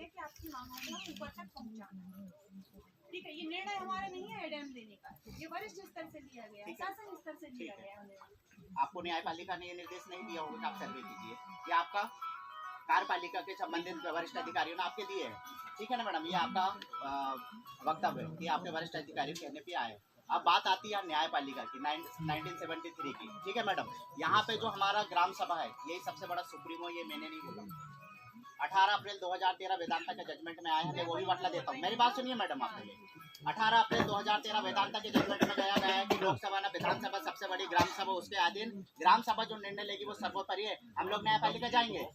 कि आपकी मांगों को ऊपर तक पहुंचाना है। ठीक है, ये निर्णय हमारा नहीं है डैम देने का, ये वरिष्ठ स्तर से लिया गया है, शासन स्तर से लिया गया है। आपको न्यायपालिका ने ये निर्देश नहीं दिया होगा कि आप सर्वे कीजिए, ये आपका कार्यपालिका के संबंधित वरिष्ठ अधिकारियों ने आपके दिए हैं। ठीक है ना मैडम, ये आपका वक्तव्य है कि आपके वरिष्ठ अधिकारी कहने पे आए। अब बात आती है न्यायपालिका की 1973 की। ठीक है मैडम, यहाँ पे जो हमारा ग्राम सभा है यही सबसे बड़ा सुप्रीमो, ये मैंने नहीं बोला। 18 अप्रैल 2013 वेदांता के जजमेंट में आया है, वो भी मतलब देता हूँ, मेरी बात सुनिए मैडम आप पहले। 18 अप्रैल 2013 वेदांता के जजमेंट में गया गया है कि लोकसभा न विधानसभा सबसे बड़ी ग्राम सभा, उसके अधीन ग्राम सभा जो निर्णय लेगी वो सर्वोपरि है। हम लोग न्यायपालिका जाएंगे,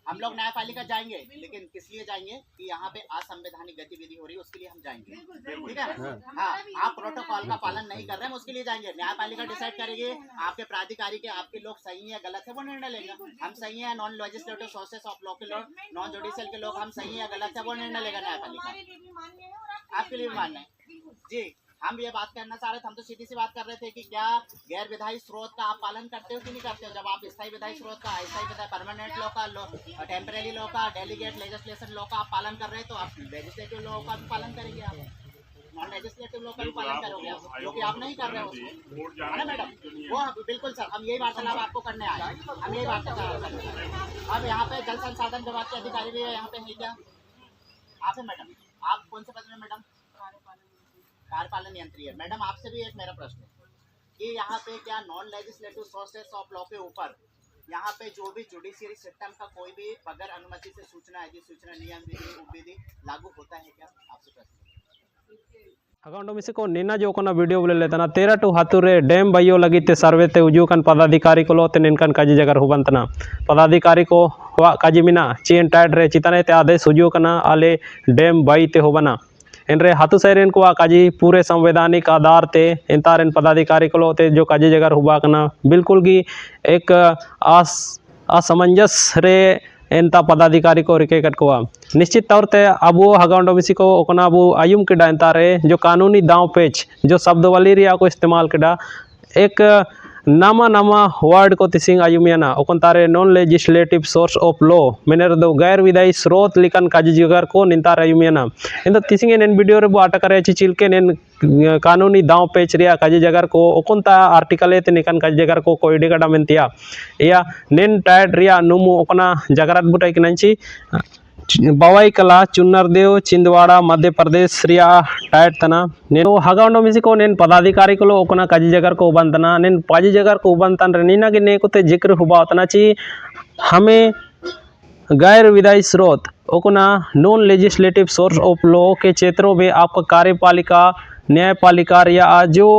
हम लोग न्यायपालिका जाएंगे, लेकिन किस लिए जाएंगे कि यहाँ पे असंवैधानिक गतिविधि हो रही है, उसके लिए हम जाएंगे। ठीक है, हाँ, आप प्रोटोकॉल का पालन नहीं कर रहे हैं, उसके लिए जाएंगे। न्यायपालिका डिसाइड करेगी आपके प्राधिकारी के आपके लोग सही है गलत है, वो निर्णय लेगा। हम सही है, non legislative sources of law के लोग, नॉन जुडिशियल के लोग हम सही है गलत है, वो निर्णय लेगा न्यायपालिका। आपके लिए भी मान्य है जी। हम ये बात करना चाह रहे थे, हम तो सीधी सी बात कर रहे थे कि क्या गैर विधायी स्रोत का आप पालन करते हो कि नहीं करते हो। जब आप स्थायी विधायी स्रोत का, अस्थायी विधायी परमानेंट लॉ का, टेम्परेरी लॉ का, डेलीगेट लेजिस्लेशन लॉ का आप पालन कर रहे हैं, तो आप लेजिस्लेटिव लॉ का भी पालन करेंगे, आप नॉन लेजिस्लेटिव लॉ का भी पालन करोगे आप, जो कि आप नहीं कर रहे हो उसको, है ना मैडम। वो बिल्कुल सर, हम यही वार्तालाप आपको करने आए, हम यही वार्तालाप करने आए। अब यहाँ पे जल संसाधन विभाग के अधिकारी भी यहाँ पे है क्या? आप है मैडम, आप कौन से पद में मैडम? कार्यपालन यंत्री है मैडम। आपसे भी एक मेरा प्रश्न है कि यहाँ पे क्या non legislative sources of law के ऊपर यहाँ पे जो भी जुडिशियरी सिस्टम का कोई भी बगैर अनुमति से सूचना अधिसूचना नियम विधि उपविधि लागू होता है क्या? आपसे प्रश्न। अकाउंट में से को निना जो कोना वीडियो बोले लेता ना 13 टू हाथुरे डैम बयो लगी ते सर्वे ते उजुकन पदाधिकारी को लोते निनकन काजी जगह हुबंतना पदाधिकारी को वा काजी मिना चेन टाइट रे चिताने ते आदेश उजुकना आले डैम बई ते होबना इनरे हाथु सैरेन को काजी पूरे संवैधानिक आधार ते इंतारेन पदाधिकारी को लोते जो काजी जगह हुबाकना बिल्कुल की एक असमंजस रे एंता पदाधिकारी को रिके कटकोआ निश्चित तौर पे अब वो हगाउंडो मिसी को ओकना अब आयुम के डांता रे जो कानूनी दांव पेच जो शब्द वाली रिया को इस्तेमाल केडा एक नामा नामा वर्ड को तिसिंग आयुमियाना ओकन तारे non legislative source of law मेनेर दो गैर विधायी स्रोत लिकन काजी जगर को निंतार आयुमियाना इन तिसिंग एन वीडियो रे बो अटक करे चिलके नेन कानूनी दांव पेच रिया काजी जगर को ओकन ता आर्टिकल एते निकन काजी जगर को कोइडे गडा मेंतिया या नेन टाइट रिया नुमु ओकना जगरात बुटाई किनंची बवाई कला चुन्नरदेव चिंदवाड़ा मध्य प्रदेश रिया टाइट तना నేను హగాండో మిసికో నేను పదాధికారికులు ఒకన కజి జగర్ को उबंतना నేను पाजी जगह को उबंतन रनीना के नेकुते जिक्र हुबातना ची हमें गैर विधायी स्रोत ओकना non legislative source of law के क्षेत्रों में आपका कार्यपालिका न्यायपालिका या जो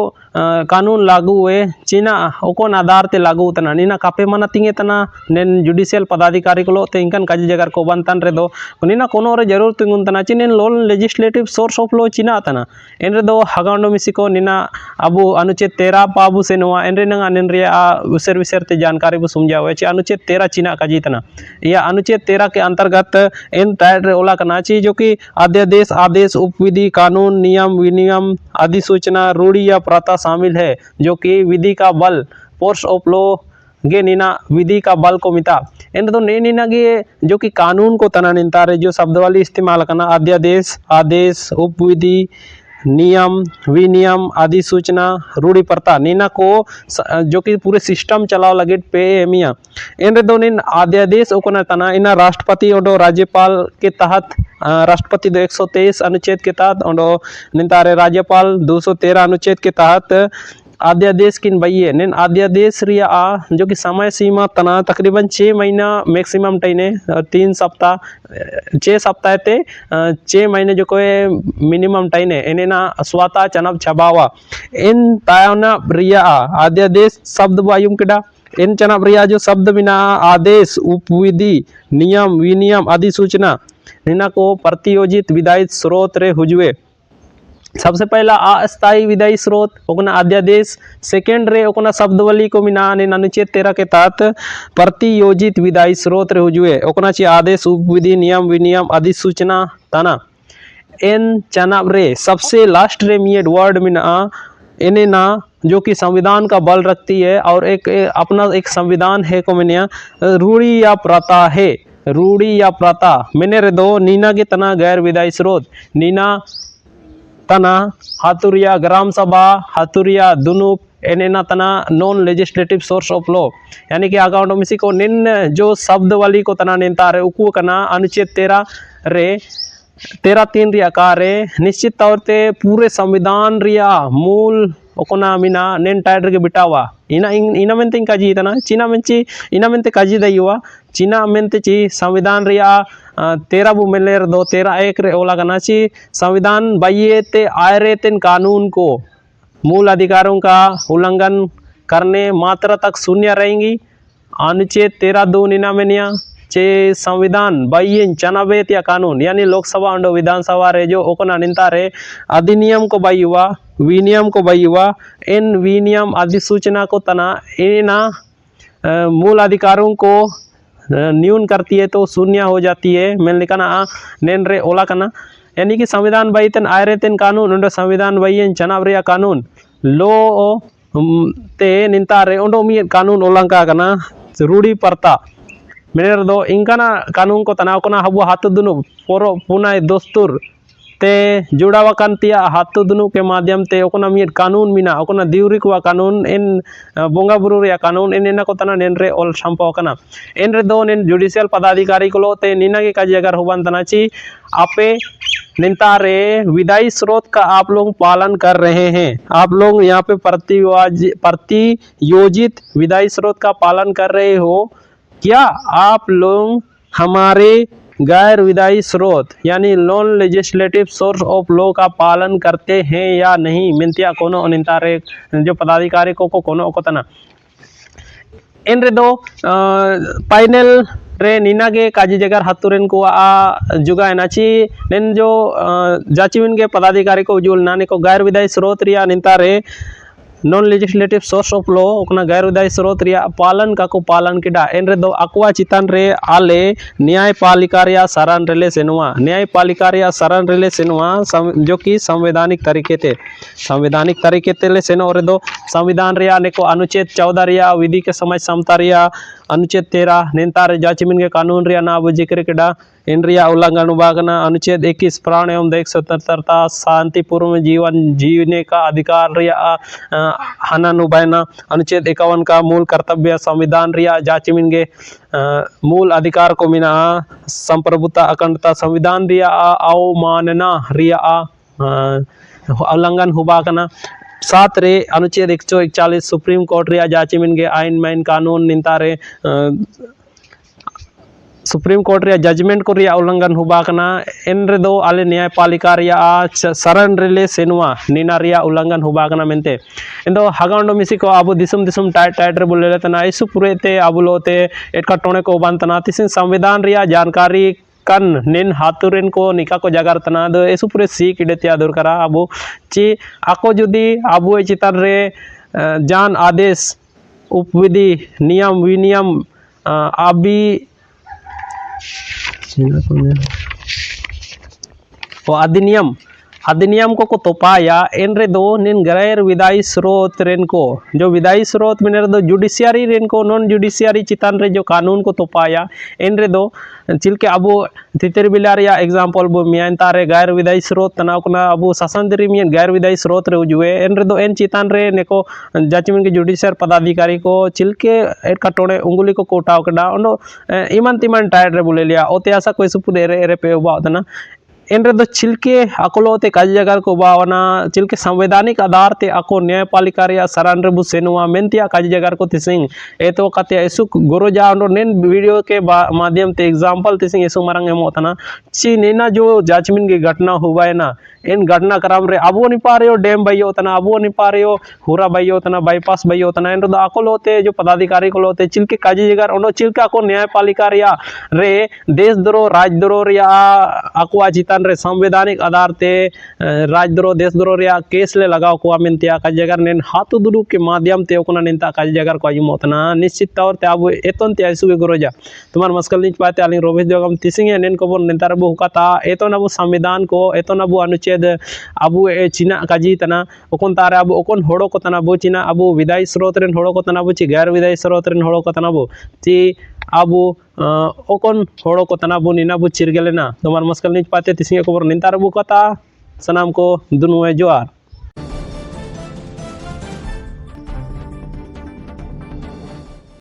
कानून लागू हुए चीना ओकोन आधार ते लागू उतना नीना कापे मना तिंगे तना नेन जुडिशियल पदाधिकारी को लोते इनकन काजी जगह को बनतन रे दो नीना कोनो रे जरूर तिंगुन तना ची नेन loan legislative source of law चीना तना एन रे दो हगांडो मिसिको नीना अबु अनुच्छेद 13 पाबु से नवा एन रे नंगा नेन रे विसर विसर ते जानकारी बु समझावे ची अनुच्छेद 13 चीना काजी तना या अनुच्छेद 13 के अंतर्गत इन टाइट रे ओला कना ची जो कि अध्यादेश आदेश उपविधि कानून नियम विनियम अधिसूचना रूढ़ी या प्रथा शामिल है जो कि विधि का बल फोर्स ऑफ लॉ गे नीना विधि का बल को मिता इन तो ने नीना गे जो कि कानून को तना निंता रे जो शब्द वाली इस्तेमाल करना अध्यादेश आदेश उपविधि नियम विनियम अधिसूचना रूढ़ी प्रथा नीना को जो कि पूरे सिस्टम चलाओ लगे पे मिया इन दो इन अध्यादेश ओकना तना इना राष्ट्रपति और राज्यपाल के तहत राष्ट्रपति 123 अनुच्छेद के तहत और निंतारे राज्यपाल 213 अनुच्छेद के तहत अध्यादेश किन बइये नेन अध्यादेश रिया जो कि समय सीमा तना तकरीबन 6 महीना मैक्सिमम टाइने 3 सप्ताह 6 सप्ताह ते 6 महीने जो कोई मिनिमम टाइने इन्हें स्वता चनब छबावा इन तायना रिया अध्यादेश शब्द वायुम किडा इन चनब रिया जो शब्द बिना आदेश उपविधि नियम विनियम अधिसूचना निना को प्रतियोजित विधायी स्रोत रे हुजुए सबसे पहला अस्थायी विधायी स्रोत ओकना अध्यादेश सेकेंड रे ओकना शब्दवली को मिना ने अनुच्छेद 13 के तहत प्रतियोजित विधायी स्रोत रे हुजुए ओकना ची आदेश उपविधि नियम विनियम अधिसूचना तना एन चनाब रे सबसे लास्ट रे मिएड वर्ड मिना इन्हें ना जो कि संविधान का बल रखती है और एक अपना एक संविधान है को मिनिया रूढ़ी या प्रथा है रूढ़ी या प्रथा मेने रे दो नीना के तना गैर विधायी स्रोत नीना तना हाथुरिया ग्राम सभा हाथुरिया दुनुप एनेना तना non legislative source of law यानी कि अकाउंट मिसी को निन जो शब्द वाली को तना निंता रे उकु कना अनुच्छेद 13 रे 13(3) रिया कार्य निश्चित तौर ते पूरे संविधान रिया मूल ओकोना मिना नेन टाइडर के बिटावा इना मेंते काजी तना चीना मेंची इना मेंते काजी दयुवा चीना मेंते ची संविधान रिया 13 बु मेलेर दो 13(1) रे ओला कना ची संविधान बाइये ते आयरे तेन कानून को मूल अधिकारों का उल्लंघन करने मात्रा तक शून्य रहेंगी। अनुच्छेद 13(2) निनामेनिया चे संविधान बाइयन चनावेत या कानून यानी लोकसभा और विधानसभा रे जो ओकना निंता रे अधिनियम को बाइयुआ विनियम को बाइयुआ इन विनियम अधिसूचना को तना इना मूल अधिकारों को न्यून करती है तो शून्य हो जाती है मेल निकाना नेन रे ओला कना यानी कि संविधान बाइतन आयरे तेन कानून उंडो संविधान बाइयन चनाव रे कानून लो ते निंता रे उंडो मी कानून ओलंका कना रूढ़ी प्रथा मेरे दो इंकाना कानून को तनाव कोना हबु हाथ दुनु पोरो पुनाय दोस्तुर ते जुड़ावा कांतिया हाथ दुनु के माध्यम ते ओकोना मिट कानून मिना ओकोना दिउरी को कानून इन बोंगा बुरु रे कानून इन को तना नेन रे ओल संपो कना इन रे दो नेन जुडिशियल पदाधिकारी को ते निना के काज अगर होबन तना ची आपे निंता रे विधायी स्रोत का आप लोग पालन कर रहे हैं आप लोग यहाँ पे प्रतियोजित विधायी स्रोत का पालन कर रहे हो क्या आप लोग हमारे गैर विधायी स्रोत यानी non legislative source of law का पालन करते हैं या नहीं मिंतिया कोनो अनिंता रे जो पदाधिकारी को कोनो को तना इन रे दो फाइनल रे नीना के काजी जगर हतुरेन को जुगा नाची नेन जो जाचिविन के पदाधिकारी को उजुल नाने को गैर विधायी स्रोत रिया निंता रे non legislative source of law ओकना गैर विधायी स्रोत रिया पालन का को पालन किडा एन रे दो अक्वा चितान रे आले न्यायपालिका रिया सारान रेले सेनुआ न्यायपालिका रिया सारान रेले सेनुआ जो कि संवैधानिक तरीके ते ले सेनो रे दो संविधान रिया ने को अनुच्छेद 14 रिया विधि के समझ समता रिया अनुच्छेद 13 नेंता रे जाचिमिन के कानून रिया ना अब जिक्र किडा इन रिया उल्लंघन उबागना अनुच्छेद 21 प्राण एवं देश स्वतंत्रता शांतिपूर्ण जीवन जीने का अधिकार रिया हनन उबायना अनुच्छेद 51 का मूल कर्तव्य संविधान रिया जाचिमिन के मूल अधिकार को मिना संप्रभुता अखंडता संविधान रिया अवमानना रिया उल्लंघन हुबागना सात रे अनुच्छेद 141 सुप्रीम कोर्ट रिया जाचिमिन के आइन माइन कानून निंता रे सुप्रीम कोर्ट रिया जजमेंट को रिया उल्लंघन हुबाकना इन रे दो आले न्यायपालिका रिया शरण रिले सेनुआ नीना रिया उल्लंघन हुबाकना मेंते इन दो हगांडो मिसी को आबो दिसुम दिसुम टाइट रे बोले तना इस पुरे ते आबुलोते एटका टोने को बांतना तिसिन संविधान रिया जानकारी कन निन हाथुरेन को निका को जगार तना दो इस पुरे सी किडे त्या दूर करा आबो ची आको जुदी आबो चितान रे जान आदेश उपविधि नियम विनियम आबी अधिनियम को तोपाया इन रे दो निन गैर विधायी स्रोत रेन को जो विधायी स्रोत में दो जुडिशियरी रेन को नॉन जुडिशियरी चितान रे जो कानून को तोपाया इन रे दो चिलके अबो तितर बिलार या एग्जांपल बो मियान तारे गैर विधायी स्रोत तनाव कोना अबो शासनदरी मियान गैर विधायी स्रोत रे उजुए इन रे दो एन चितान रे neko जजमेंट के जुडिशियर पदाधिकारी को चिलके एट कटोने उंगली को कोटाव कड़ा ओनो इमान तिमान टाइड रे बोले लिया ओते आसा कोई सुपुरे रे पे उबावतना इन रे दो चिलके अकोलोते काज जगार को बावना चिलके संवैधानिक आधार ते अको न्यायपालिका रे सरान रे बुसेनुआ मेंतिया काज जगार को तिसिंग एतो कते एसु गोरोजा ओनो नेन वीडियो के माध्यम ते एग्जांपल तिसिंग एसु मरंग एमोतना ची नेना जो जाचमिन की घटना हुआ है ना इन घटना क्रम रे अबो नि पारियो डैम बाइयो तना अबो नि पारियो हुरा बाइयो तना बाईपास बाइयो तना इन रे दो अकोलोते जो पदाधिकारी को लोते चिलके काज जगार ओनो चिलका को न्यायपालिका रे देशद्रोह राजद्रोह रे अकवा जिता रे संवैधानिक आधार ते राजद्रोह देशद्रोह रे केस ले लगाव को मिनतिया काज जगार नेन हाथु दुदु के माध्यम ते ओकना निंता काज जगार को अजमोतना निश्चित तौर ते अब एतन ते आइसु के गोरोजा तुम्हार मस्कल निच पाते आलिंग रोबेश जोगम तिसिंग नेन को बोन निंता रे हुकाता एतन अब संविधान को एतन अब अनुच्छेद अब चीना काजी तना ओकन तारे अब ओकन होड़ो को तना बो चीना अब विधायी स्रोत रेन होड़ो को तना बो ची गैर विधायी स्रोत रेन होड़ो को तना बो ची अब ओकन होड़ो को तनाबू नीनाबू चिरगेलेना दोमार मस्कल निज पाते तिसिंगे खबर निंतार बुकता सनाम को दुनुए जोहार।